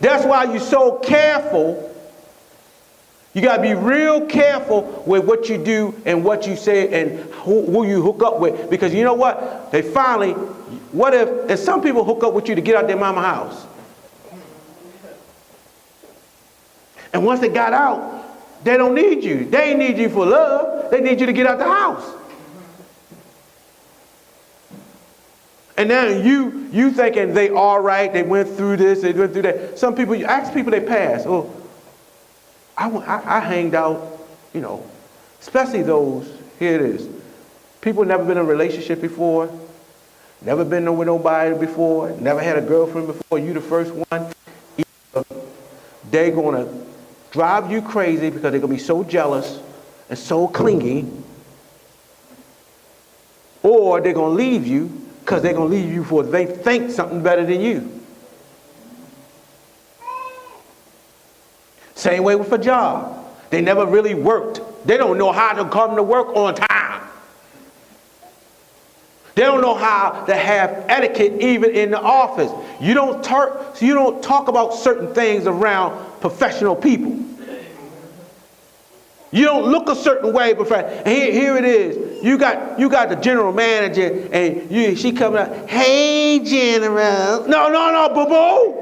That's why you're so careful. You got to be real careful with what you do and what you say and who you hook up with. Because you know what? What if some people hook up with you to get out their mama house? And once they got out, they don't need you. They ain't need you for love. They need you to get out the house. And then you thinking they all right, they went through this, they went through that. Some people, you ask people they pass. Oh, I hanged out, especially those, here it is. People never been in a relationship before, never been with nobody before, never had a girlfriend before, you the first one. They're going to drive you crazy because they're going to be so jealous and so clingy. Or they're going to leave you because they're going to leave you for they think something better than you. Same way with a job. They never really worked. They don't know how to come to work on time. They don't know how to have etiquette even in the office. You don't talk about certain things around professional people. You don't look a certain way, and here it is. You got the general manager, and she coming out. Hey, General. No, boo-boo.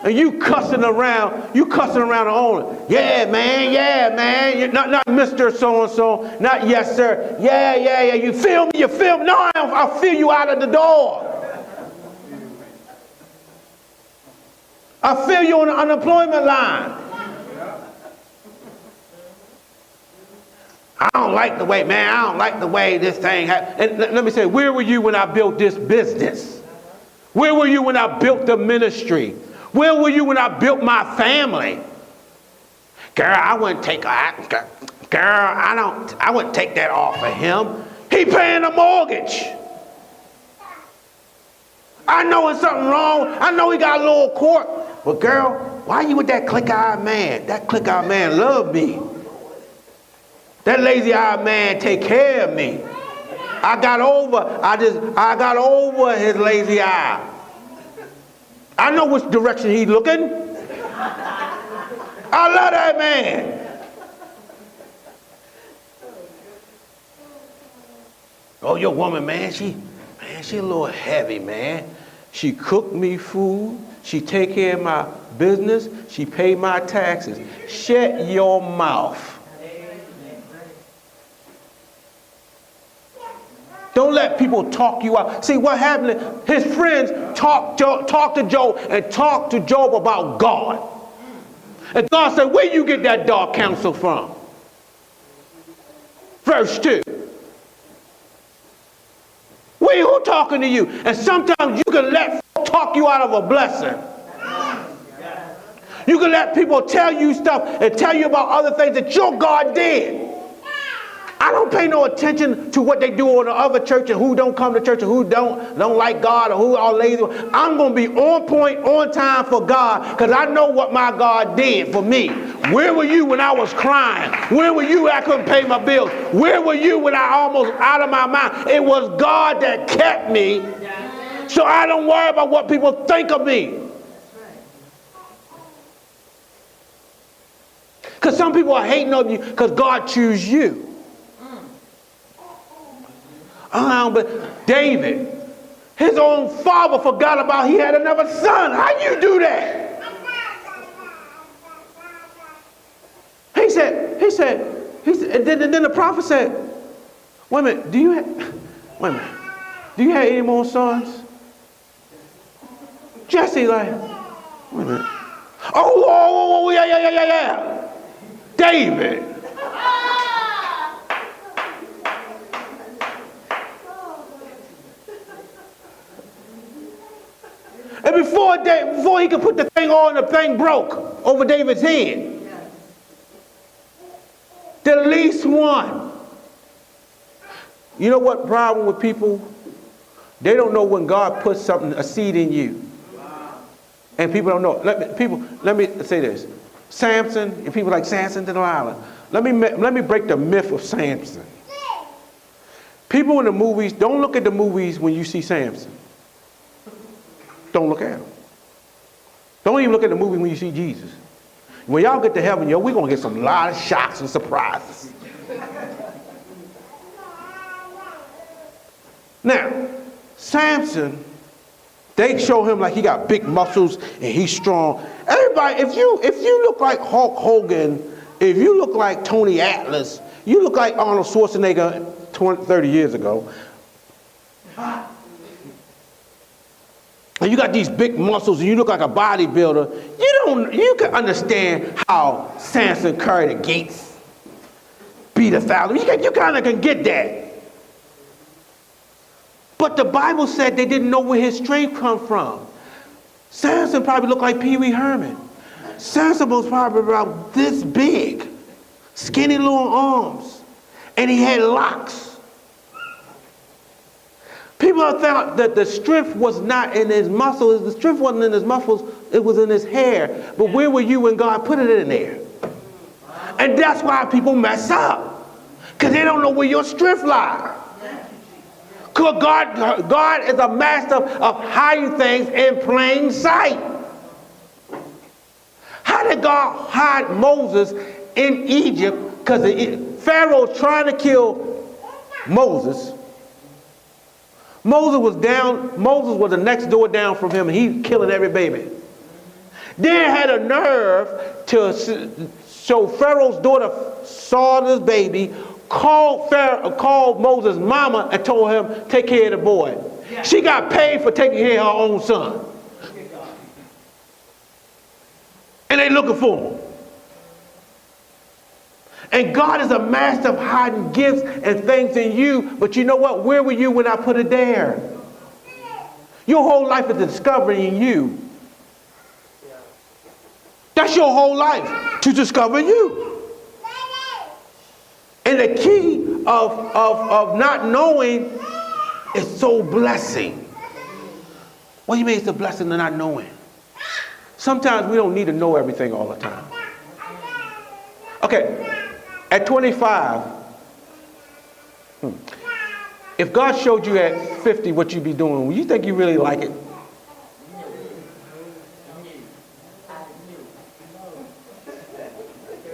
And you cussing around the owner. Yeah, man. You're not Mr. So-and-so. Not yes, sir. Yeah. You feel me? No, I'll feel you out of the door. I feel you on the unemployment line. I don't like the way this thing happened. And let me say, where were you when I built this business? Where were you when I built the ministry? Where were you when I built my family? Girl, I wouldn't take that off of him. He paying the mortgage. I know it's something wrong. I know he got a little court. But girl, why you with that click-eyed man? That click-eyed man love me. That lazy-eyed man take care of me. I got over his lazy eye. I know which direction he's looking. I love that man. Oh, your woman, man, she a little heavy, man. She cook me food. She take care of my business. She pay my taxes. Shut your mouth. Don't let people talk you out. See what happened? His friends talked to Job and talked to Job about God. And God said, where you get that dark counsel from? Verse 2. Who talking to you? And sometimes you can let folk talk you out of a blessing. You can let people tell you stuff and tell you about other things that your God did. I don't pay no attention to what they do on the other church and who don't come to church and who don't like God or who are lazy. I'm going to be on point, on time for God because I know what my God did for me. Where were you when I was crying? Where were you when I couldn't pay my bills? Where were you when I almost out of my mind? It was God that kept me, so I don't worry about what people think of me. Because some people are hating on you because God chose you. But David, his own father forgot about he had another son. How you do that? He said, and then the prophet said, wait a minute, do you have any more sons? Jesse, like, wait a minute. Oh, yeah. David. And before he could put the thing on, the thing broke over David's head. The least one. You know what problem with people? They don't know when God puts something, a seed in you. And people don't know. Let me say this. Samson, and people like Samson, Delilah. Let me break the myth of Samson. People in the movies, don't look at the movies when you see Samson. Don't look at him. Don't even look at the movie when you see Jesus. When y'all get to heaven, we're going to get some lot of shocks and surprises. Now, Samson, they show him like he got big muscles and he's strong. Everybody, if you look like Hulk Hogan, if you look like Tony Atlas, you look like Arnold Schwarzenegger 30 years ago, and you got these big muscles and you look like a bodybuilder, you can understand how Samson carried the gates, beat 1,000. You kind of can get that. But the Bible said they didn't know where his strength come from. Samson probably looked like Pee Wee Herman. Samson was probably about this big, skinny little arms, and he had locks. People have thought that the strength was not in his muscles. The strength wasn't in his muscles, it was in his hair. But where were you when God put it in there? And that's why people mess up, because they don't know where your strength lies. Because God is a master of hiding things in plain sight. How did God hide Moses in Egypt? Because Pharaoh trying to kill Moses. Moses was the next door down from him, and he's killing every baby. Then had a nerve to show Pharaoh's daughter saw this baby, called Moses' mama and told him, take care of the boy. Yeah. She got paid for taking care of her own son. And they looking for him. And God is a master of hiding gifts and things in you. But you know what? Where were you when I put it there? Your whole life is discovering you. That's your whole life, to discover you. And the key of not knowing is so blessing. What do you mean it's a blessing to not knowing? Sometimes we don't need to know everything all the time. Okay, at 25, if God showed you at 50 what you'd be doing, would you think you really like it?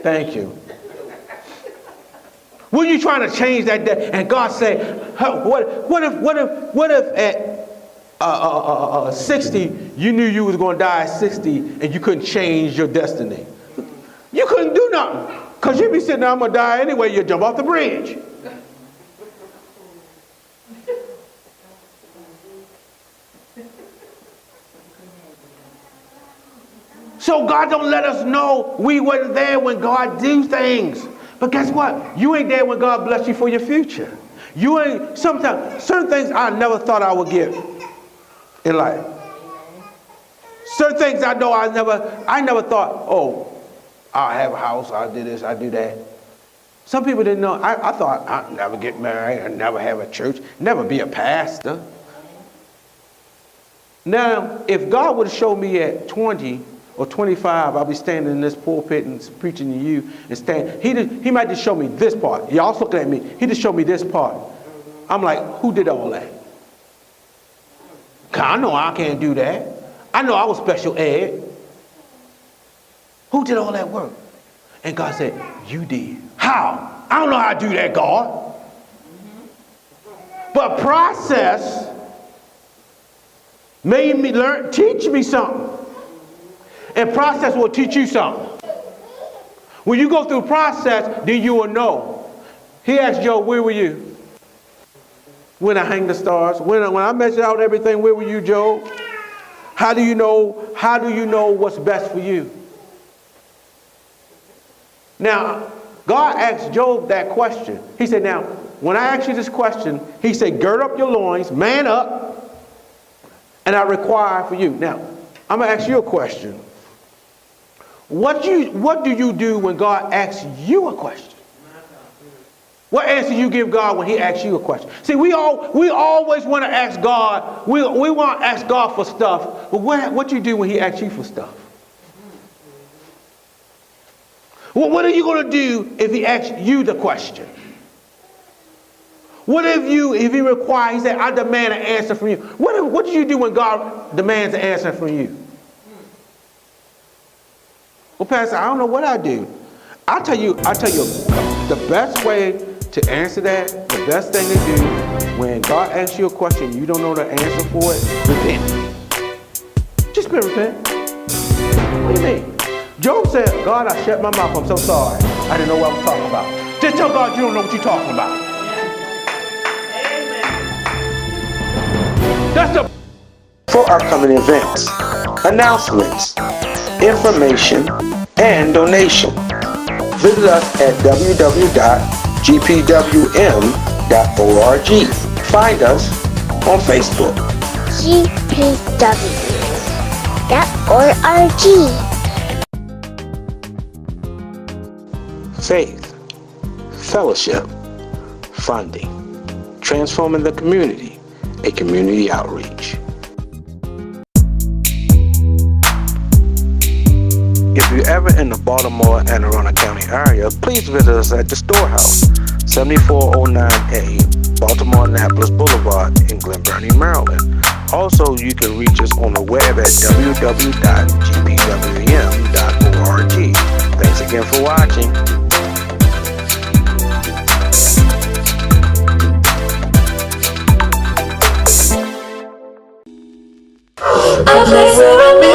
Thank you. Were you trying to change that day? And God said, what if at 60 you knew you was going to die at 60 and you couldn't change your destiny? You couldn't do nothing, because you'd be sitting there, I'm going to die anyway. You jump off the bridge. So God don't let us know we weren't there when God do things. But guess what? You ain't there when God bless you for your future. You ain't, sometimes, certain things I never thought I would get in life. Certain things I know I never thought, oh, I'll have a house, I'll do this, I'll do that. Some people didn't know. I thought I'd never get married, I'd never have a church, never be a pastor. Now, if God would have showed me at 20 or 25, I'll be standing in this pulpit and preaching to you and he might just show me this part. Y'all looking at me. He just showed me this part. I'm like, who did all that? 'Cause I know I can't do that. I know I was special ed. Who did all that work? And God said, you did. How? I don't know how to do that, God. But process made me teach me something. And process will teach you something. When you go through process, then you will know. He asked Job, where were you? When I hang the stars, when I measured out everything, where were you, Job? How do you know what's best for you? Now, God asked Job that question. He said, now, when I ask you this question, he said, gird up your loins, man up, and I require for you. Now, I'm going to ask you a question. What do you do when God asks you a question? What answer you give God when he asks you a question? See, we always want to ask God, we want to ask God for stuff, but what you do when he asks you for stuff? Well, what are you going to do if he asks you the question? What if he requires, he said, I demand an answer from you. What do you do when God demands an answer from you? Well, Pastor, I don't know what I do. I'll tell you the best way to answer that, the best thing to do when God asks you a question, you don't know the answer for it, repent. Just repent. What do you mean? Job said, God, I shut my mouth. I'm so sorry. I didn't know what I was talking about. Just tell God you don't know what you're talking about. That's the for upcoming events, announcements, information, and donation. Visit us at www.gpwm.org. Find us on Facebook. gpw.org. Faith, fellowship, funding, transforming the community, a community outreach. If you're ever in the Baltimore and Arundel County area, please visit us at the Storehouse, 7409A, Baltimore Annapolis Boulevard in Glen Burnie, Maryland. Also, you can reach us on the web at www.gpwm.org. Thanks again for watching. A place where I